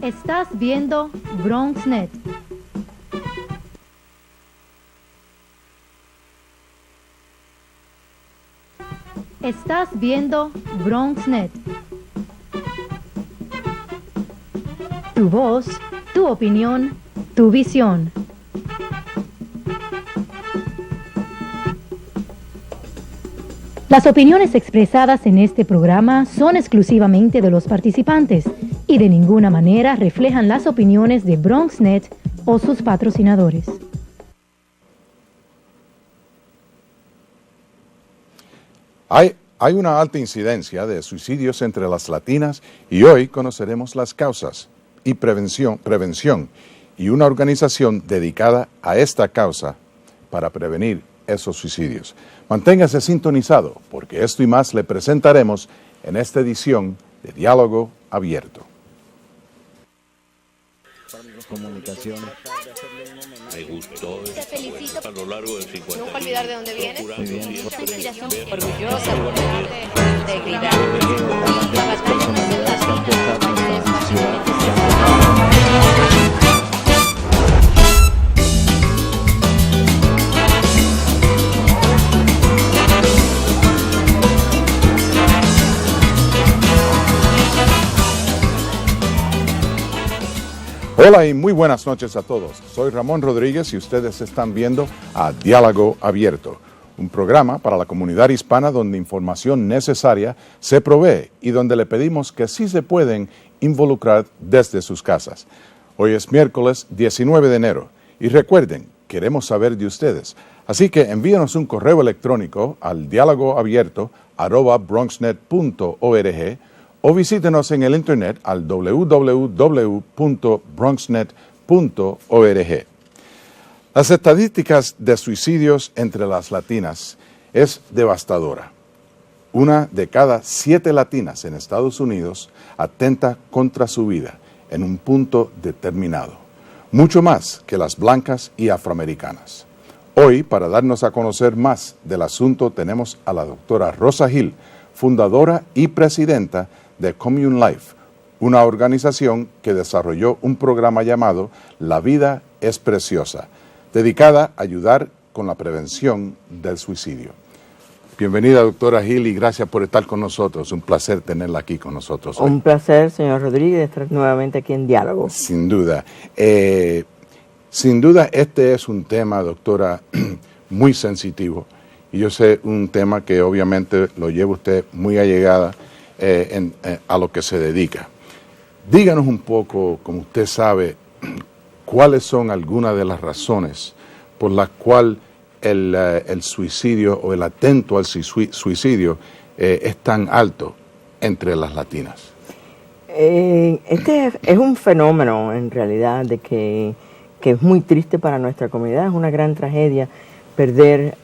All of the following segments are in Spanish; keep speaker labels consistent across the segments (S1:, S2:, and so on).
S1: Estás viendo BronxNet. Estás viendo BronxNet. Tu voz, tu opinión, tu visión. Las opiniones expresadas en este programa son exclusivamente de los participantes y de ninguna manera reflejan las opiniones de BronxNet o sus patrocinadores.
S2: Hay una alta incidencia de suicidios entre las latinas y hoy conoceremos las causas y prevención y una organización dedicada a esta causa para prevenir esos suicidios. Manténgase sintonizado porque esto y más le presentaremos en esta edición de Diálogo Abierto.
S3: Comunicaciones.
S4: Me gustó.
S5: Te felicito.
S4: A lo largo de 50
S5: Nunca olvidar de dónde vienes.
S3: Muy bien.
S5: Mucha inspiración. Orgullosa de integridad. La
S3: Las
S5: batalla
S3: personalidades que han prestado a nuestra ciudad.
S2: Hola y muy buenas noches a todos. Soy Ramón Rodríguez y ustedes están viendo a Diálogo Abierto, un programa para la comunidad hispana donde información necesaria se provee y donde le pedimos que sí se pueden involucrar desde sus casas. Hoy es miércoles 19 de enero y recuerden, queremos saber de ustedes, así que envíenos un correo electrónico al dialogoabierto@bronxnet.org o visítenos en el internet al www.bronxnet.org. Las estadísticas de suicidios entre las latinas es devastadora. 1 de cada 7 latinas en Estados Unidos atenta contra su vida en un punto determinado, mucho más que las blancas y afroamericanas. Hoy, para darnos a conocer más del asunto, tenemos a la doctora Rosa Gil, fundadora y presidenta de Commune Life, una organización que desarrolló un programa llamado La Vida es Preciosa, dedicada a ayudar con la prevención del suicidio. Bienvenida, doctora Gil, y gracias por estar con nosotros. Un placer tenerla aquí con nosotros hoy.
S6: Un placer, señor Rodríguez, estar nuevamente aquí en Diálogo.
S2: Sin duda. Sin duda, este es un tema, doctora, muy sensitivo. Y yo sé un tema que obviamente lo lleva usted muy allegada a lo que se dedica. Díganos un poco, como usted sabe, cuáles son algunas de las razones por las cuales el suicidio o el atento al suicidio es tan alto entre las latinas.
S6: Este es un fenómeno, en realidad, de que es muy triste para nuestra comunidad. Es una gran tragedia perder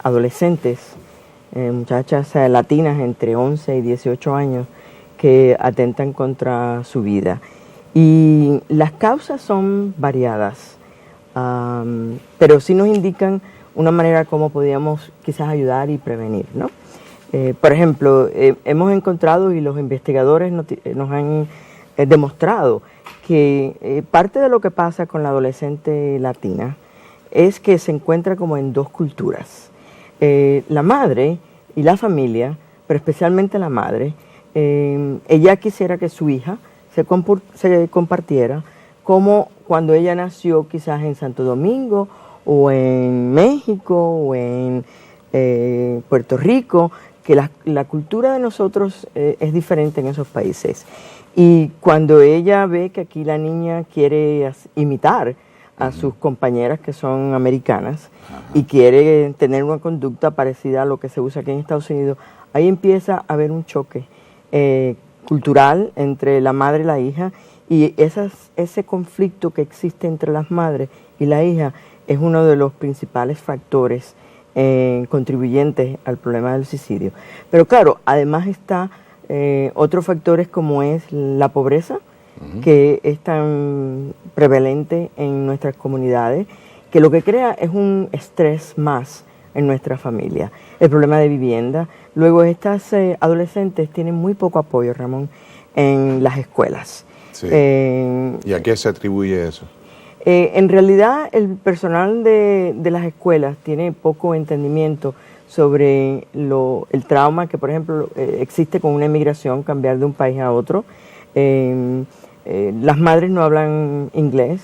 S6: adolescentes, muchachas latinas entre 11 y 18 años que atentan contra su vida. Y las causas son variadas, pero sí nos indican una manera como podríamos quizás ayudar y prevenir, ¿no? Por ejemplo, hemos encontrado y los investigadores nos han demostrado que parte de lo que pasa con la adolescente latina es que se encuentra como en dos culturas. La madre y la familia, pero especialmente la madre, ella quisiera que su hija se compartiera como cuando ella nació quizás en Santo Domingo o en México o en Puerto Rico, que la cultura de nosotros es diferente en esos países. Y cuando ella ve que aquí la niña quiere imitar a sus compañeras que son americanas y quiere tener una conducta parecida a lo que se usa aquí en Estados Unidos, ahí empieza a haber un choque cultural entre la madre y la hija, y ese conflicto que existe entre las madres y la hija es uno de los principales factores contribuyentes al problema del suicidio. Pero claro, además está otros factores como es la pobreza, que es tan prevalente en nuestras comunidades, que lo que crea es un estrés más en nuestra familia. El problema de vivienda. Luego estas adolescentes tienen muy poco apoyo, Ramón, en las escuelas.
S2: Sí. ¿Y a qué se atribuye eso?
S6: En realidad el personal de las escuelas tiene poco entendimiento sobre el trauma que, por ejemplo, existe con una emigración, cambiar de un país a otro. Las madres no hablan inglés,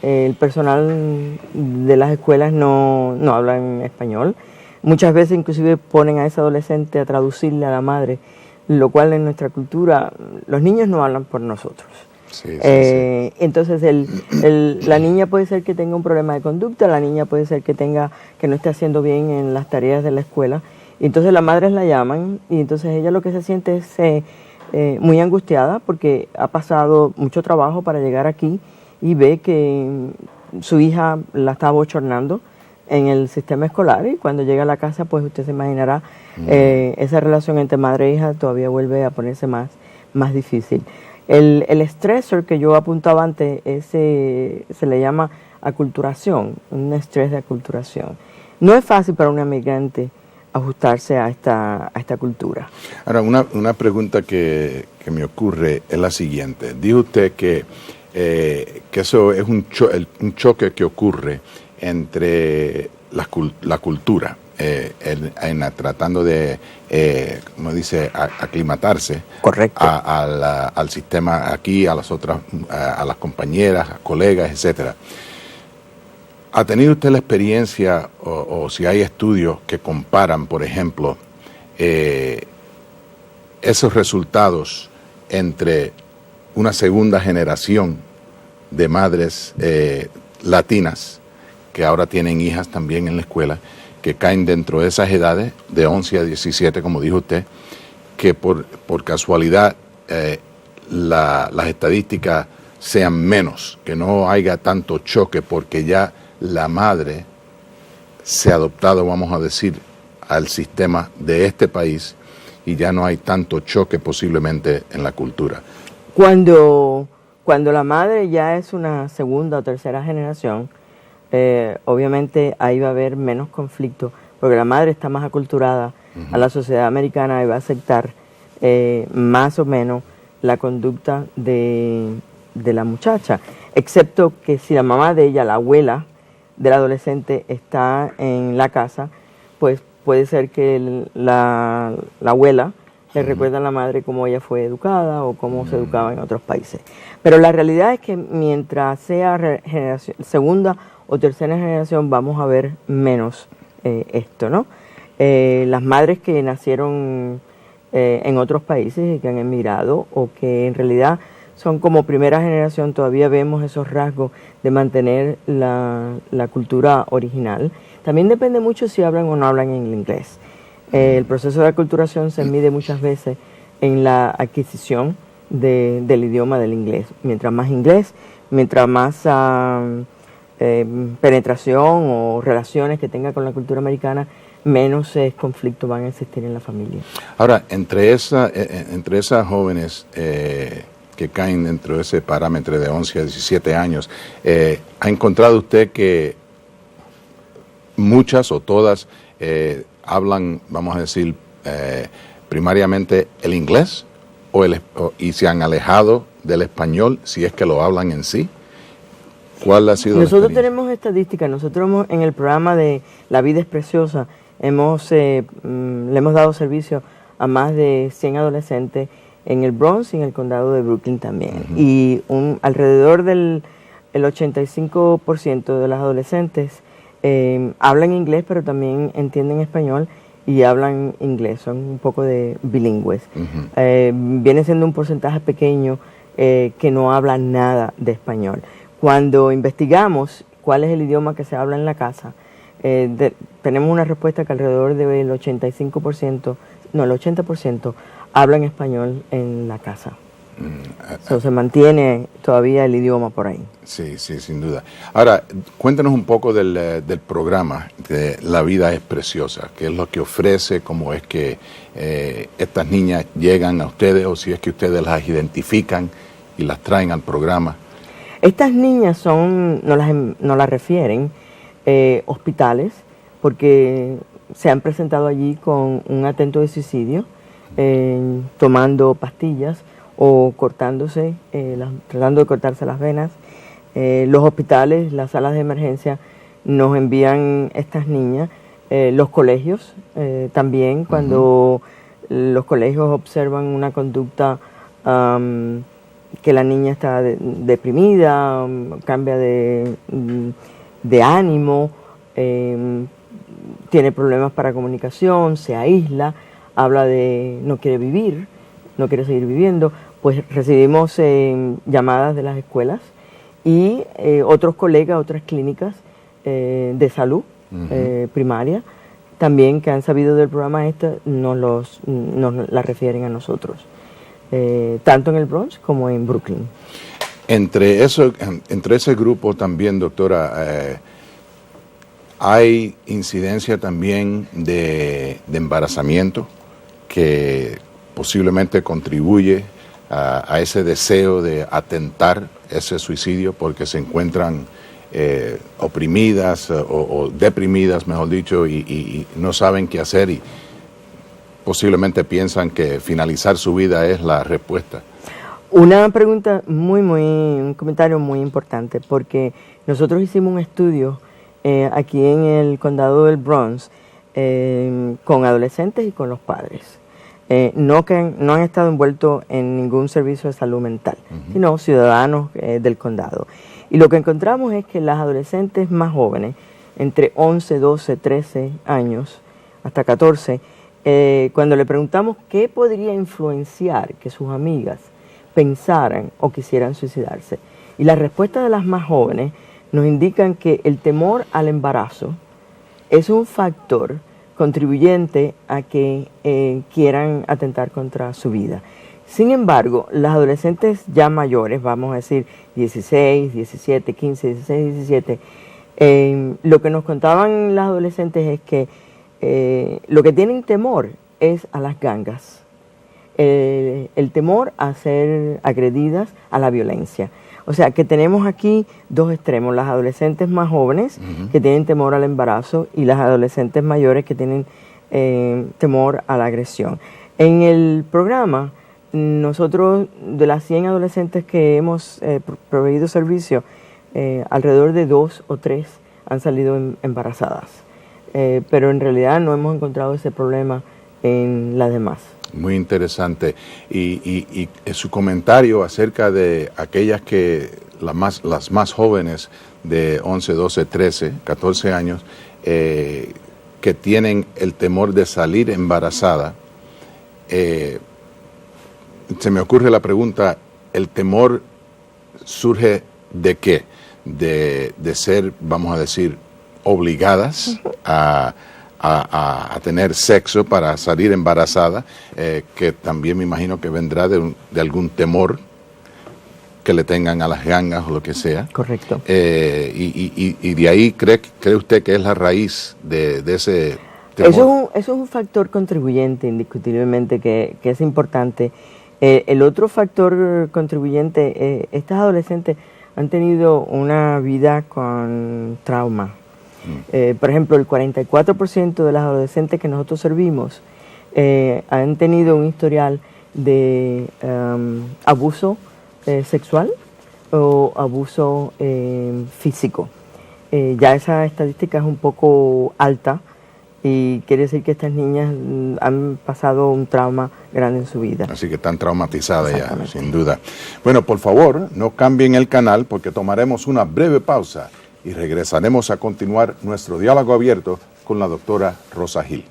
S6: el personal de las escuelas no hablan español. Muchas veces inclusive ponen a ese adolescente a traducirle a la madre, lo cual en nuestra cultura los niños no hablan por nosotros.
S2: Sí, sí,
S6: Entonces la niña puede ser que tenga un problema de conducta, la niña puede ser que no esté haciendo bien en las tareas de la escuela, y entonces las madres la llaman y entonces ella lo que se siente es muy angustiada porque ha pasado mucho trabajo para llegar aquí y ve que su hija la está bochornando en el sistema escolar, y cuando llega a la casa, pues usted se imaginará, esa relación entre madre e hija todavía vuelve a ponerse más difícil. El stressor que yo apuntaba antes, se le llama aculturación, un estrés de aculturación. No es fácil para un migrante ajustarse a esta cultura.
S2: Ahora, una pregunta que me ocurre es la siguiente. Dijo usted que eso es un choque que ocurre entre la cultura, tratando de, como dice, aclimatarse.
S6: Correcto.
S2: Al sistema aquí, a las otras, a las compañeras, a colegas, etcétera. ¿Ha tenido usted la experiencia o si hay estudios que comparan, por ejemplo, esos resultados entre una segunda generación de madres latinas que ahora tienen hijas también en la escuela, que caen dentro de esas edades, de 11 a 17, como dijo usted, que por casualidad las estadísticas sean menos, que no haya tanto choque, porque ya la madre se ha adoptado, vamos a decir, al sistema de este país y ya no hay tanto choque posiblemente en la cultura?
S6: Cuando la madre ya es una segunda o tercera generación, obviamente ahí va a haber menos conflicto, porque la madre está más aculturada a la sociedad americana y va a aceptar más o menos la conducta de la muchacha, excepto que si la mamá de ella, la abuela del adolescente, está en la casa, pues puede ser que la abuela le recuerda a la madre cómo ella fue educada o cómo se educaba en otros países. Pero la realidad es que mientras sea segunda o tercera generación vamos a ver menos esto, ¿no? Las madres que nacieron en otros países y que han emigrado o que en realidad son como primera generación, todavía vemos esos rasgos de mantener la cultura original. También depende mucho si hablan o no hablan en inglés. El proceso de aculturación se mide muchas veces en la adquisición del idioma del inglés. Mientras más penetración o relaciones que tenga con la cultura americana, menos conflictos van a existir en la familia.
S2: Ahora, entre esas jóvenes que caen dentro de ese parámetro de 11 a 17 años, ¿ha encontrado usted que muchas o todas hablan, vamos a decir, primariamente el inglés y se han alejado del español, si es que lo hablan en sí? ¿Cuál ha sido la
S6: Nosotros
S2: experiencia?
S6: tenemos estadísticas. Nosotros en el programa de La Vida es Preciosa le hemos dado servicio a más de 100 adolescentes en el Bronx y en el condado de Brooklyn también. Y alrededor del 85% de las adolescentes hablan inglés, pero también entienden español y hablan inglés, son un poco de bilingües. Viene siendo un porcentaje pequeño que no habla nada de español. Cuando investigamos cuál es el idioma que se habla en la casa, tenemos una respuesta que alrededor del 85%, no, el 80% hablan español en la casa. Se mantiene todavía el idioma por ahí.
S2: Sí, sí, sin duda. Ahora, cuéntanos un poco del programa de La Vida es Preciosa. ¿Qué es lo que ofrece? ¿Cómo es que estas niñas llegan a ustedes o si es que ustedes las identifican y las traen al programa?
S6: Estas niñas nos las refieren hospitales porque se han presentado allí con un atento de suicidio, tomando pastillas o cortándose, tratando de cortarse las venas. Los hospitales, las salas de emergencia nos envían estas niñas. Los colegios también, cuando los colegios observan una conducta que la niña está deprimida, cambia de ánimo, tiene problemas para comunicación, se aísla, habla de no quiere vivir, no quiere seguir viviendo, pues recibimos llamadas de las escuelas y otros colegas, otras clínicas de salud primaria, también que han sabido del programa nos la refieren a nosotros, tanto en el Bronx como en Brooklyn.
S2: Entre ese grupo también, doctora, hay incidencia también de embarazamiento que posiblemente contribuye a ese deseo de atentar ese suicidio porque se encuentran oprimidas o deprimidas, mejor dicho, y no saben qué hacer y posiblemente piensan que finalizar su vida es la respuesta.
S6: Una pregunta un comentario muy importante, porque nosotros hicimos un estudio aquí en el condado del Bronx con adolescentes y con los padres. No han estado envueltos en ningún servicio de salud mental, sino ciudadanos del condado. Y lo que encontramos es que las adolescentes más jóvenes, entre 11, 12, 13 años, hasta 14, cuando le preguntamos qué podría influenciar que sus amigas pensaran o quisieran suicidarse, y las respuestas de las más jóvenes nos indican que el temor al embarazo es un factor contribuyente a que quieran atentar contra su vida. Sin embargo, las adolescentes ya mayores, vamos a decir 16, 17, 15, 16, 17, lo que nos contaban las adolescentes es que lo que tienen temor es a las gangas, el temor a ser agredidas, a la violencia. O sea, que tenemos aquí dos extremos, las adolescentes más jóvenes que tienen temor al embarazo y las adolescentes mayores que tienen temor a la agresión. En el programa, nosotros, de las 100 adolescentes que hemos proveído servicio, alrededor de 2 o 3 han salido embarazadas. Pero en realidad no hemos encontrado ese problema en las demás.
S2: Muy interesante. Y su comentario acerca de aquellas que las más jóvenes de 11, 12, 13, 14 años que tienen el temor de salir embarazada, se me ocurre la pregunta, ¿el temor surge de qué? De ser, vamos a decir, obligadas a tener sexo para salir embarazada, que también me imagino que vendrá de algún temor que le tengan a las gangas o lo que sea.
S6: Correcto.
S2: Y de ahí cree usted que es la raíz de ese temor.
S6: Eso es un factor contribuyente, indiscutiblemente, que es importante. El otro factor contribuyente, estas adolescentes han tenido una vida con trauma. Por ejemplo, el 44% de las adolescentes que nosotros servimos han tenido un historial de abuso sexual o abuso físico. Ya esa estadística es un poco alta y quiere decir que estas niñas han pasado un trauma grande en su vida.
S2: Así que están traumatizadas ya, sin duda. Bueno, por favor, no cambien el canal porque tomaremos una breve pausa y regresaremos a continuar nuestro diálogo abierto con la doctora Rosa Gil.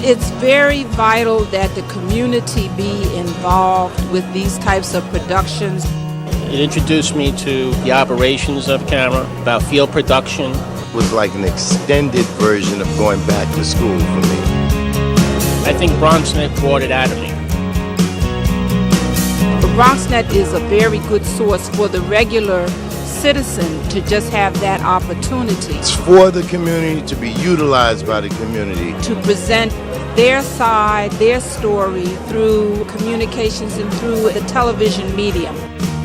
S7: It's very vital that the community be involved with these types of productions.
S8: It introduced me to the operations of camera, about field production.
S9: It was like an extended version of going back to school for me.
S8: I think BronxNet brought it out of me.
S7: The BronxNet is a very good source for the regular citizen to just have that opportunity.
S9: It's for the community, to be utilized by the community.
S7: To present their side, their story through communications and through the television medium.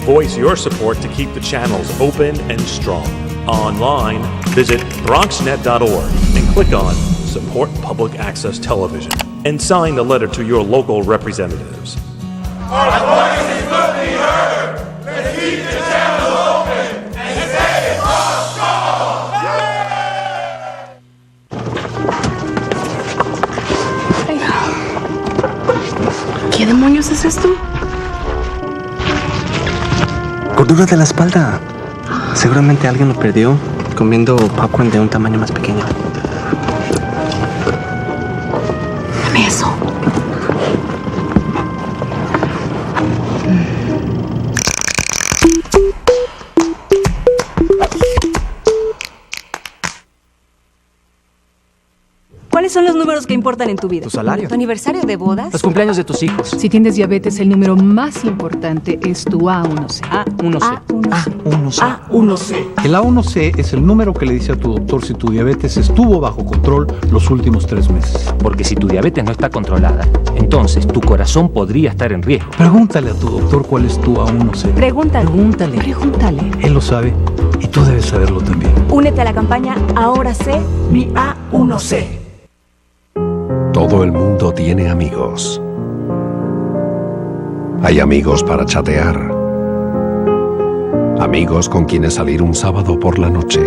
S10: Voice your support to keep the channels open and strong. Online, visit bronxnet.org and click on Support Public Access Television and sign the letter to your local representatives.
S11: Our voices must be heard. Let's keep the channel open and stay strong.
S12: ¿Qué demonios es esto?
S13: Gordura de la espalda. Seguramente alguien lo perdió comiendo popcorn de un tamaño más pequeño.
S12: Dame eso.
S14: ¿Cuáles son los números que importan en tu vida?
S13: Tu salario.
S14: ¿Tu aniversario de bodas?
S13: Los cumpleaños de tus hijos.
S15: Si tienes diabetes, el número más importante es tu A1C.
S13: A1C.
S15: A1C.
S16: El A1C es el número que le dice a tu doctor si tu diabetes estuvo bajo control los últimos 3 meses.
S17: Porque si tu diabetes no está controlada, entonces tu corazón podría estar en riesgo.
S16: Pregúntale a tu doctor cuál es tu A1C.
S14: Pregúntale.
S16: Él lo sabe y tú debes saberlo también.
S14: Únete a la campaña Ahora sé mi A1C.
S18: Todo el mundo tiene amigos. Hay amigos para chatear. Amigos con quienes salir un sábado por la noche.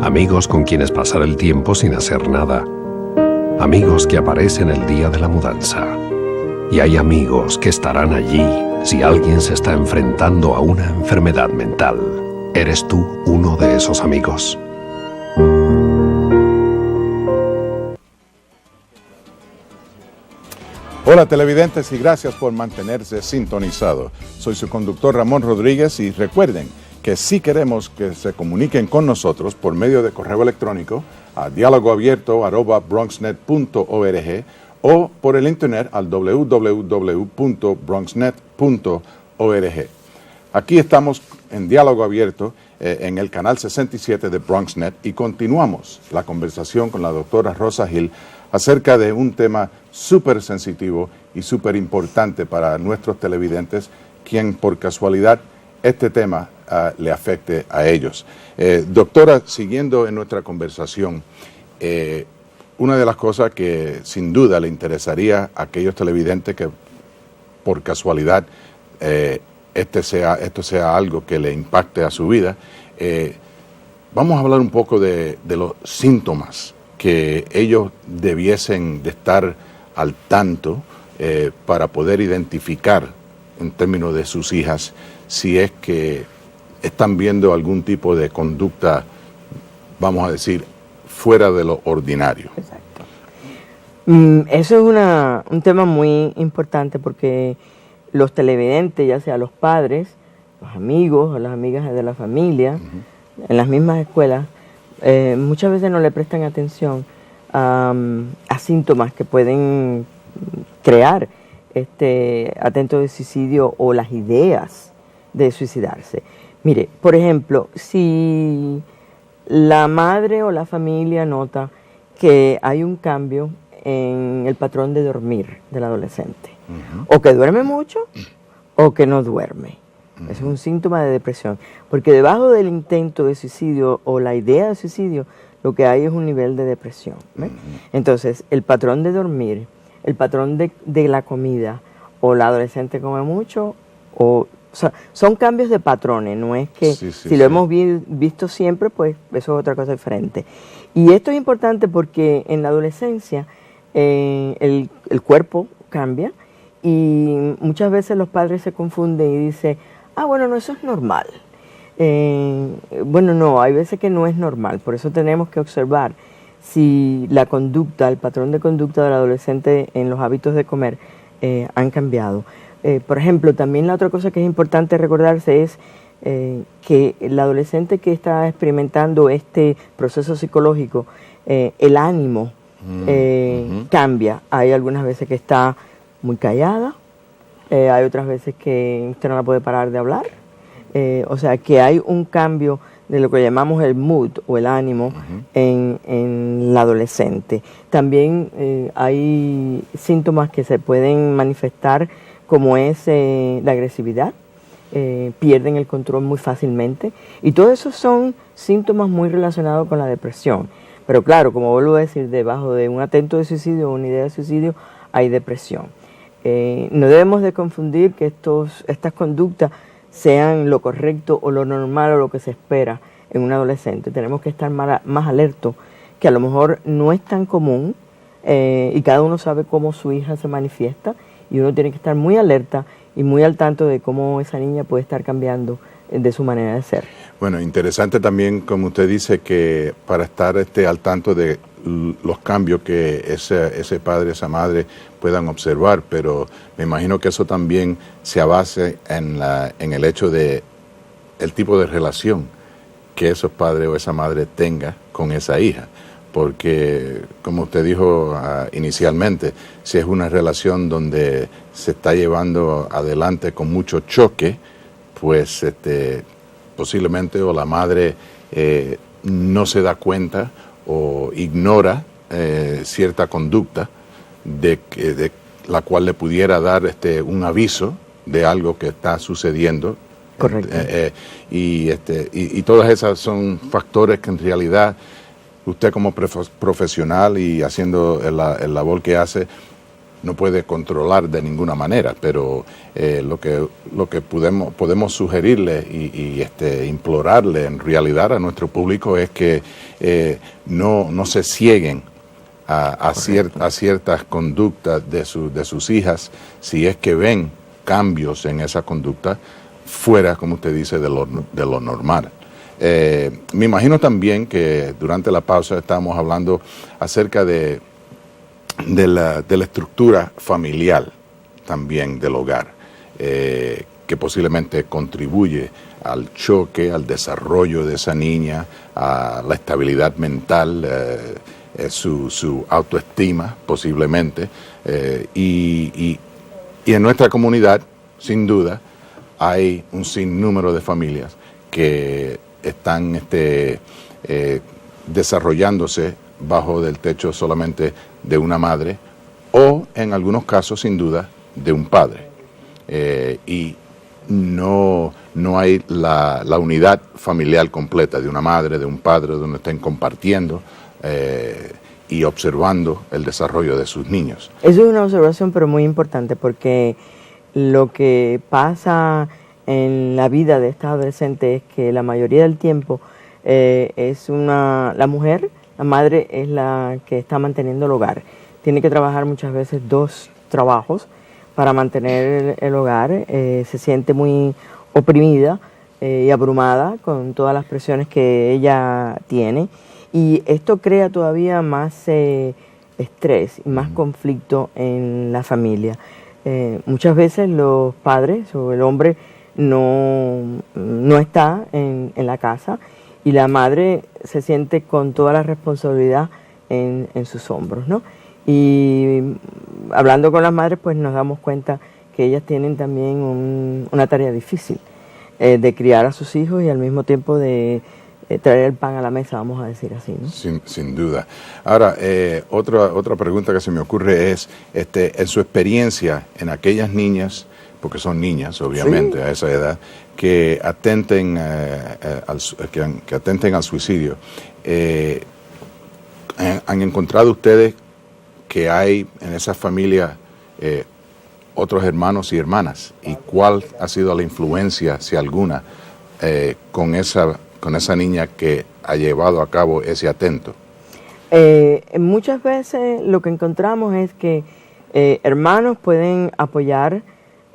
S18: Amigos con quienes pasar el tiempo sin hacer nada. Amigos que aparecen el día de la mudanza. Y hay amigos que estarán allí si alguien se está enfrentando a una enfermedad mental. ¿Eres tú uno de esos amigos?
S2: Hola televidentes y gracias por mantenerse sintonizados. Soy su conductor Ramón Rodríguez y recuerden que si queremos que se comuniquen con nosotros por medio de correo electrónico a dialogoabierto@bronxnet.org o por el internet al www.bronxnet.org. Aquí estamos en Diálogo Abierto en el canal 67 de BronxNet y continuamos la conversación con la doctora Rosa Hill acerca de un tema súper sensitivo y súper importante para nuestros televidentes, quien por casualidad este tema le afecte a ellos. Doctora, siguiendo en nuestra conversación, una de las cosas que sin duda le interesaría a aquellos televidentes que por casualidad esto sea algo que le impacte a su vida, vamos a hablar un poco de los síntomas que ellos debiesen de estar al tanto para poder identificar en términos de sus hijas si es que están viendo algún tipo de conducta, vamos a decir, fuera de lo ordinario.
S6: Exacto. Eso es un tema muy importante porque los televidentes, ya sea los padres, los amigos o las amigas de la familia, en las mismas escuelas, muchas veces no le prestan atención a síntomas que pueden crear atento de suicidio o las ideas de suicidarse. Mire, por ejemplo, si la madre o la familia nota que hay un cambio en el patrón de dormir del adolescente, o que duerme mucho o que no duerme. Es un síntoma de depresión, porque debajo del intento de suicidio o la idea de suicidio, lo que hay es un nivel de depresión. Entonces, el patrón de dormir, el patrón de la comida, o la adolescente come mucho, o sea, son cambios de patrones, no es que lo hemos visto siempre, pues eso es otra cosa diferente. Y esto es importante porque en la adolescencia el cuerpo cambia y muchas veces los padres se confunden y dicen, bueno, no, eso es normal. Bueno, no, hay veces que no es normal, por eso tenemos que observar si la conducta, el patrón de conducta del adolescente en los hábitos de comer han cambiado. Por ejemplo, también la otra cosa que es importante recordarse es que el adolescente que está experimentando este proceso psicológico, el ánimo cambia. Hay algunas veces que está muy callada, hay otras veces que usted no la puede parar de hablar. O sea, que hay un cambio de lo que llamamos el mood o el ánimo en el adolescente. También hay síntomas que se pueden manifestar como es la agresividad, pierden el control muy fácilmente. Y todo eso son síntomas muy relacionados con la depresión. Pero claro, como vuelvo a decir, debajo de un atento de suicidio o una idea de suicidio hay depresión. No debemos de confundir que estas conductas sean lo correcto o lo normal o lo que se espera en un adolescente. Tenemos que estar más alertos, que a lo mejor no es tan común y cada uno sabe cómo su hija se manifiesta y uno tiene que estar muy alerta y muy al tanto de cómo esa niña puede estar cambiando de su manera de ser.
S2: Bueno, interesante también, como usted dice, que para estar al tanto de los cambios que ese padre, esa madre puedan observar, pero me imagino que eso también se base en el hecho de el tipo de relación que esos padres o esa madre tenga con esa hija. Porque, como usted dijo inicialmente, si es una relación donde se está llevando adelante con mucho choque, pues posiblemente o la madre no se da cuenta o ignora cierta conducta de la cual le pudiera dar un aviso de algo que está sucediendo.
S6: Correcto.
S2: Y todas esas son factores que en realidad usted como profesional y haciendo el labor que hace no puede controlar de ninguna manera, pero lo que podemos sugerirle y implorarle en realidad a nuestro público es que no se cieguen a ciertas conductas de sus hijas si es que ven cambios en esa conducta fuera, como usted dice, de lo normal. Me imagino también que durante la pausa estábamos hablando acerca de la estructura familiar también del hogar, que posiblemente contribuye al choque, al desarrollo de esa niña, a la estabilidad mental, su autoestima posiblemente, y en nuestra comunidad, sin duda, hay un sinnúmero de familias que están desarrollándose bajo del techo solamente de una madre o, en algunos casos, sin duda, de un padre. Y no hay la unidad familiar completa de una madre, de un padre, donde estén compartiendo y observando el desarrollo de sus niños.
S6: Eso es una observación, pero muy importante, porque lo que pasa en la vida de estas adolescentes es que la mayoría del tiempo la mujer, la madre, es la que está manteniendo el hogar. Tiene que trabajar muchas veces 2 trabajos para mantener el hogar. Se siente muy oprimida y abrumada con todas las presiones que ella tiene. Y esto crea todavía más estrés y más conflicto en la familia. Muchas veces los padres o el hombre no está en la casa y la madre se siente con toda la responsabilidad en sus hombros, ¿no? Y hablando con las madres, pues nos damos cuenta que ellas tienen también una tarea difícil de criar a sus hijos y al mismo tiempo de traer el pan a la mesa, vamos a decir así, ¿no?
S2: Sin duda. Ahora, otra pregunta que se me ocurre es, en su experiencia en aquellas niñas, porque son niñas, obviamente, sí, a esa edad, que atenten al suicidio, ¿han encontrado ustedes que hay en esa familia otros hermanos y hermanas? ¿Y cuál ha sido la influencia, si alguna, con esa niña que ha llevado a cabo ese atento?
S6: Muchas veces lo que encontramos es que hermanos pueden apoyar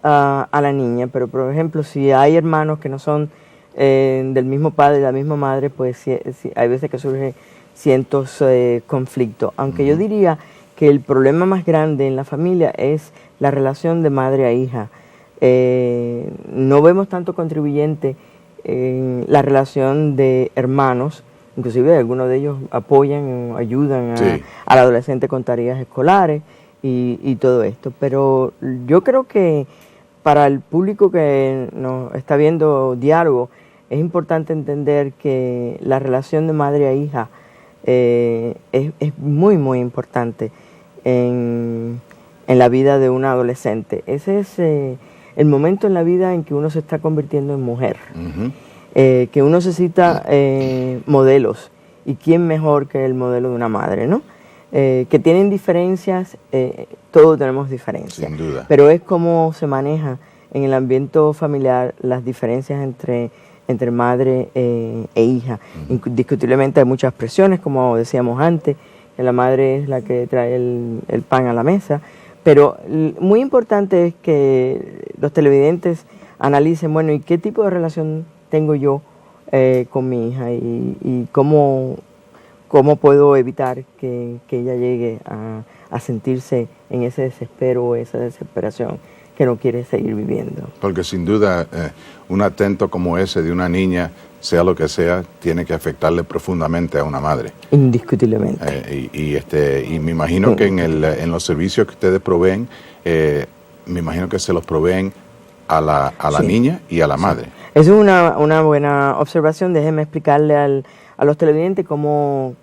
S6: a la niña, pero por ejemplo, si hay hermanos que no son del mismo padre y la misma madre, pues sí, hay veces que surgen ciertos conflictos. Aunque yo diría que el problema más grande en la familia es la relación de madre a hija. No vemos tanto contribuyente en la relación de hermanos, inclusive algunos de ellos apoyan, ayudan al adolescente con tareas escolares y todo esto. Pero yo creo que para el público que nos está viendo Diálogo, es importante entender que la relación de madre a hija es muy, muy importante en la vida de un adolescente. Ese es el momento en la vida en que uno se está convirtiendo en mujer, que uno necesita modelos, y quién mejor que el modelo de una madre, ¿no? Que tienen diferencias, todos tenemos diferencias,
S2: sin duda,
S6: pero es cómo se maneja en el ambiente familiar las diferencias entre madre e hija. Indiscutiblemente hay muchas presiones, como decíamos antes, que la madre es la que trae el pan a la mesa, pero muy importante es que los televidentes analicen, bueno, ¿y qué tipo de relación tengo yo con mi hija? Y cómo puedo evitar que ella llegue a sentirse en ese desespero o esa desesperación que no quiere seguir viviendo.
S2: Porque sin duda un atento como ese de una niña, sea lo que sea, tiene que afectarle profundamente a una madre.
S6: Indiscutiblemente.
S2: Y me imagino que en los servicios que ustedes proveen, me imagino que se los proveen a la niña y a la madre.
S6: Esa es una buena observación. Déjeme explicarle a los televidentes cómo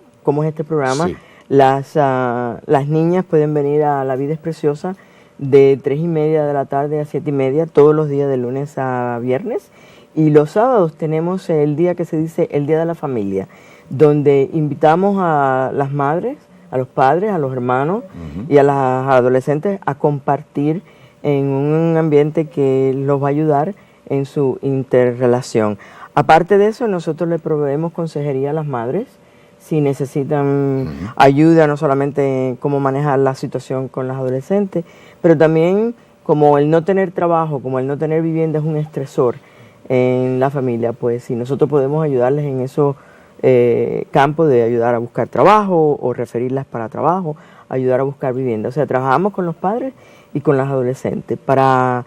S6: es este programa.
S2: Sí.
S6: Las niñas pueden venir a La Vida es Preciosa de 3:30 de la tarde a 7:30 todos los días de lunes a viernes, y los sábados tenemos el día que se dice el Día de la Familia, donde invitamos a las madres, a los padres, a los hermanos y a las adolescentes a compartir en un ambiente que los va a ayudar en su interrelación. Aparte de eso, nosotros le proveemos consejería a las madres si necesitan ayuda, no solamente en cómo manejar la situación con las adolescentes, pero también como el no tener trabajo, como el no tener vivienda es un estresor en la familia, pues si nosotros podemos ayudarles en esos campos de ayudar a buscar trabajo o referirlas para trabajo, ayudar a buscar vivienda. O sea, trabajamos con los padres y con las adolescentes para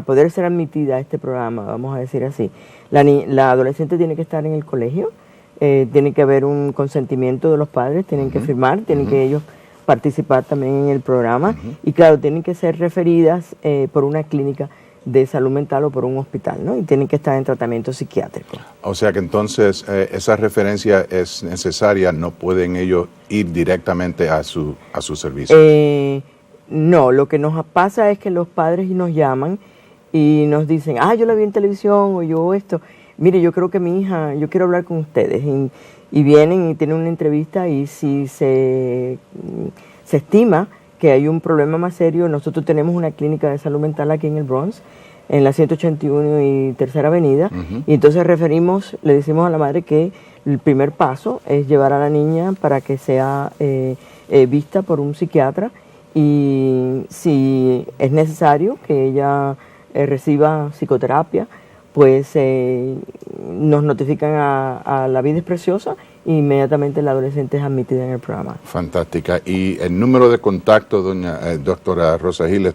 S6: poder ser admitida a este programa, vamos a decir así. La adolescente tiene que estar en el colegio, tiene que haber un consentimiento de los padres, tienen que firmar, tienen que ellos participar también en el programa y claro, tienen que ser referidas por una clínica de salud mental o por un hospital, ¿no? Y tienen que estar en tratamiento psiquiátrico.
S2: O sea que entonces esa referencia es necesaria, no pueden ellos ir directamente a su servicio.
S6: No, lo que nos pasa es que los padres nos llaman y nos dicen, yo la vi en televisión o yo esto. Mire, yo creo que mi hija, yo quiero hablar con ustedes. Y vienen y tienen una entrevista y si se estima que hay un problema más serio, nosotros tenemos una clínica de salud mental aquí en el Bronx, en la 181 y Tercera Avenida, y entonces le decimos a la madre que el primer paso es llevar a la niña para que sea vista por un psiquiatra y si es necesario que ella reciba psicoterapia, pues nos notifican a La Vida es Preciosa e inmediatamente la adolescente es admitida en el programa.
S2: Fantástica. ¿Y el número de contacto, doctora Rosa Gil,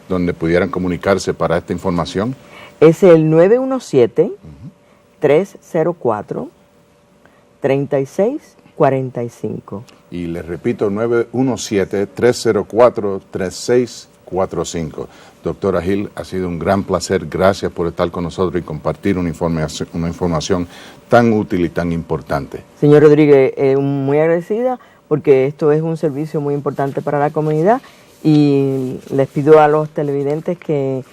S2: donde pudieran comunicarse para esta información?
S6: Es el 917-304-3645.
S2: Y les repito, 917-304-3645. Doctora Gil, ha sido un gran placer. Gracias por estar con nosotros y compartir una información tan útil y tan importante.
S6: Señor Rodríguez, muy agradecida porque esto es un servicio muy importante para la comunidad y les pido a los televidentes que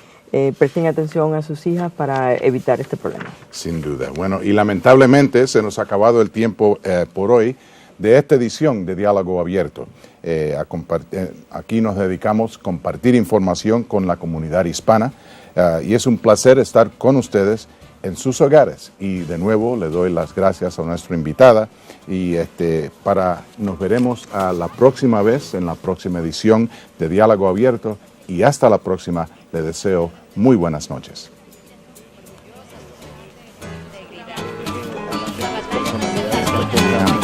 S6: presten atención a sus hijas para evitar este problema.
S2: Sin duda. Bueno, y lamentablemente se nos ha acabado el tiempo por hoy de esta edición de Diálogo Abierto. Aquí nos dedicamos a compartir información con la comunidad hispana y es un placer estar con ustedes en sus hogares. Y de nuevo le doy las gracias a nuestra invitada y nos veremos a la próxima vez en la próxima edición de Diálogo Abierto y hasta la próxima le deseo muy buenas noches.
S5: Integridad.